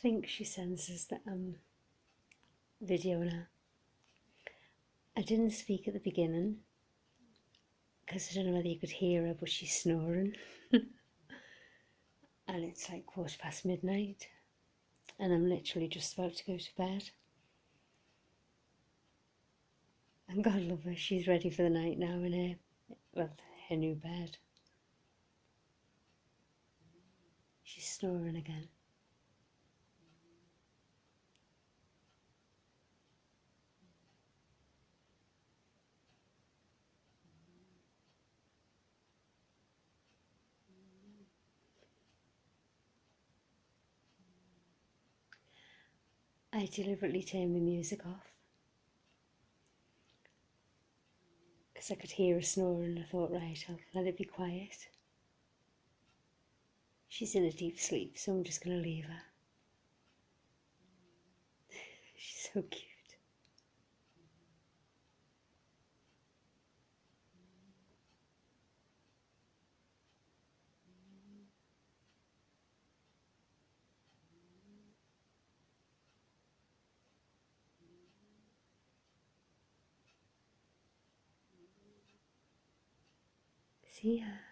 think she senses that I'm videoing her. I didn't speak at the beginning because I don't know whether you could hear her, but she's snoring. And it's like midnight, and I'm literally just about to go to bed. And God love her, she's ready for the night now in her new bed. She's snoring again. I deliberately turned my music off because I could hear her snoring, and I thought, right, I'll let it be quiet. She's in a deep sleep, so I'm just going to leave her. She's so cute. See ya.